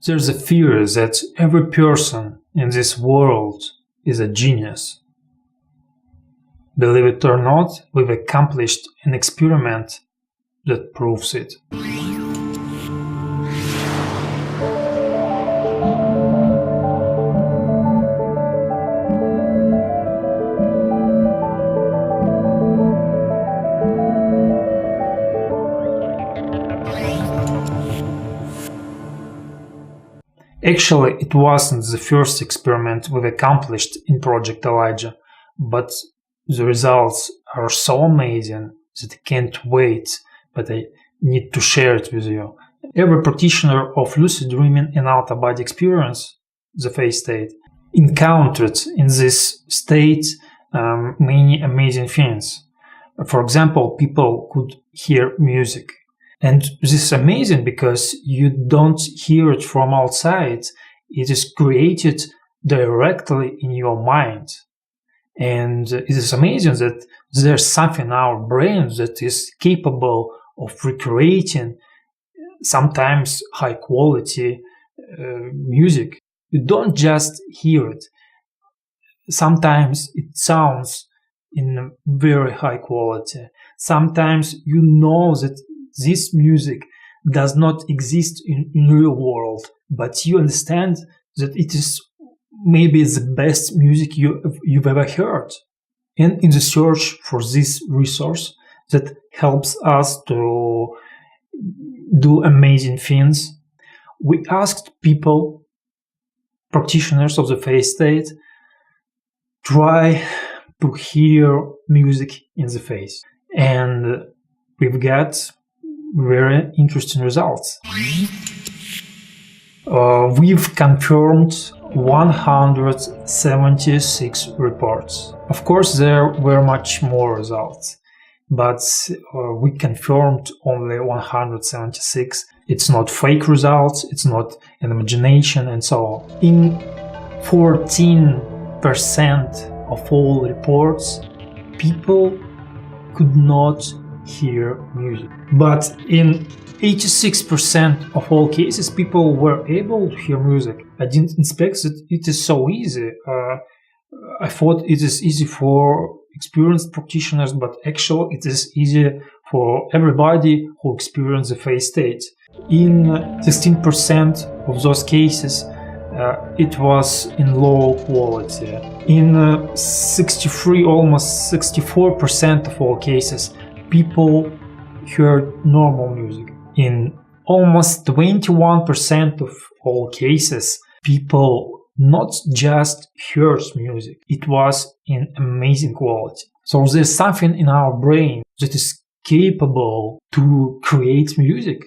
There's a fear that every person in this world is a genius. Believe it or not, we've accomplished an experiment that proves it. Actually, it wasn't the first experiment we've accomplished in Project Elijah, but the results are so amazing that I can't wait, but I need to share it with you. Every practitioner of lucid dreaming and out-of-body experience, the phase state, encountered in this state many amazing things. For example, people could hear music. And this is amazing because you don't hear it from outside. It is created directly in your mind. And it is amazing that there's something in our brain that is capable of recreating sometimes high quality music. You don't just hear it. Sometimes it sounds in very high quality. Sometimes you know that this music does not exist in real world, but you understand that it is maybe the best music you've ever heard. And in the search for this resource that helps us to do amazing things, we asked people, practitioners of the phase state, try to hear music in the face. And we've got very interesting results. We've confirmed 176 reports. Of course, there were much more results, but we confirmed only 176. It's not fake results, it's not an imagination, and so on. In 14% of all reports, people could not hear music. But in 86% of all cases, people were able to hear music. I didn't expect that it is so easy. I thought it is easy for experienced practitioners, but actually it is easy for everybody who experience the phase state. In 16% of those cases, it was in low quality. In 63, almost 64% of all cases, people heard normal music. In almost 21% of all cases, people not just heard music, it was in amazing quality. So there's something in our brain that is capable to create music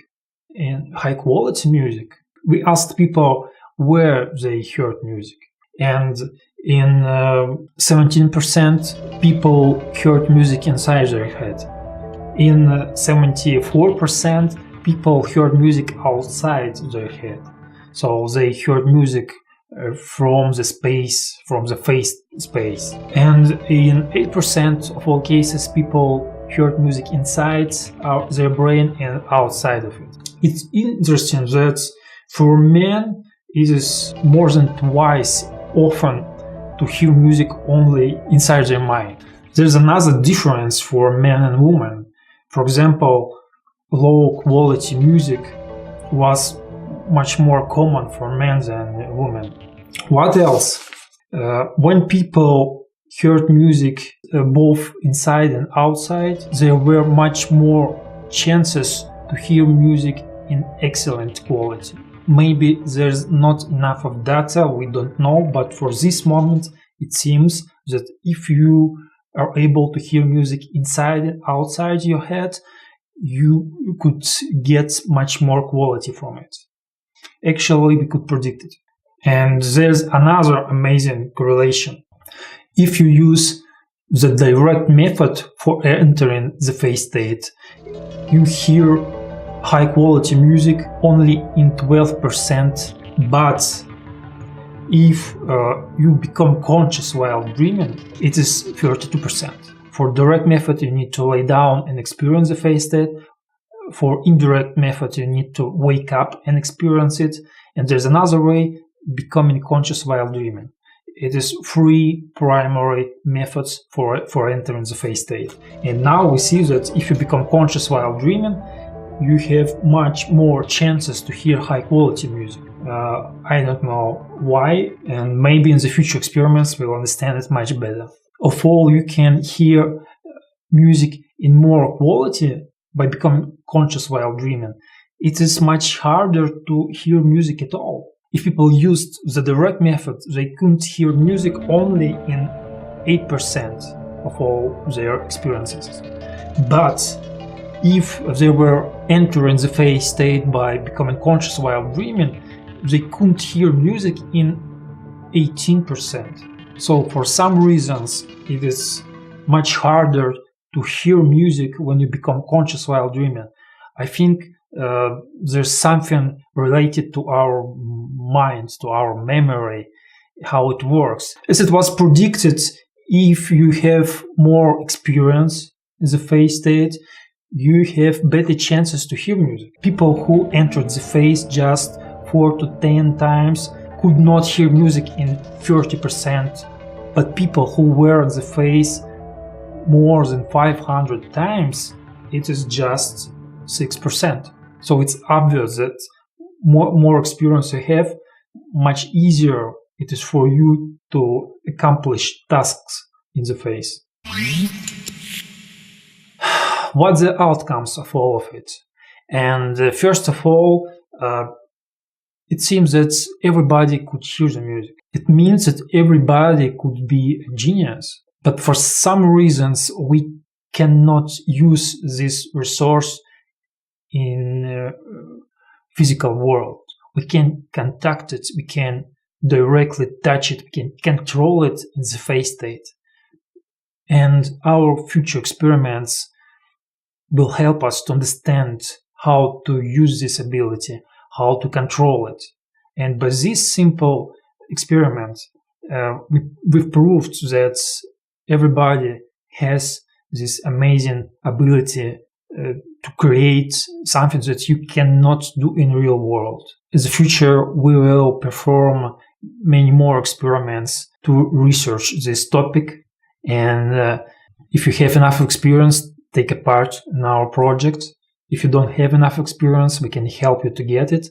and high quality music. We asked people where they heard music, and in 17% people heard music inside their head. In 74% people heard music outside their head. So they heard music from the space, from the phase space. And in 8% of all cases, people heard music inside their brain and outside of it. It's interesting that for men, it is more than twice often to hear music only inside their mind. There's another difference for men and women. For example, low quality music was much more common for men than women. What else? When people heard music both inside and outside, there were much more chances to hear music in excellent quality. Maybe there's not enough of data, we don't know, but for this moment, it seems that if you are able to hear music inside and outside your head, you could get much more quality from it. Actually, we could predict it. And there's another amazing correlation. If you use the direct method for entering the phase state, you hear high quality music only in 12%, but if you become conscious while dreaming, it is 32%. For direct method, you need to lay down and experience the phase state. For indirect method, you need to wake up and experience it. And there's another way, becoming conscious while dreaming. It is three primary methods for entering the phase state. And now we see that if you become conscious while dreaming, you have much more chances to hear high quality music. I don't know why, and maybe in the future experiments we'll understand it much better. Of all, you can hear music in more quality by becoming conscious while dreaming. It is much harder to hear music at all. If people used the direct method, they couldn't hear music only in 8% of all their experiences. But if they were entering the phase state by becoming conscious while dreaming, they couldn't hear music in 18%. So for some reasons, it is much harder to hear music when you become conscious while dreaming. I think there's something related to our minds, to our memory, how it works. As it was predicted, if you have more experience in the phase state, you have better chances to hear music. People who entered the phase just 4 to 10 times could not hear music in 30%, but people who were in the phase more than 500 times, it is just 6%. So it's obvious that more experience you have, much easier it is for you to accomplish tasks in the phase. What are the outcomes of all of it? And first of all, it seems that everybody could hear the music. It means that everybody could be a genius. But for some reasons, we cannot use this resource in physical world. We can contact it, we can directly touch it, we can control it in the phase state. And our future experiments will help us to understand how to use this ability, how to control it. And by this simple experiment, we've proved that everybody has this amazing ability to create something that you cannot do in real world. In the future, we will perform many more experiments to research this topic. And if you have enough experience, take a part in our project. If you don't have enough experience, we can help you to get it.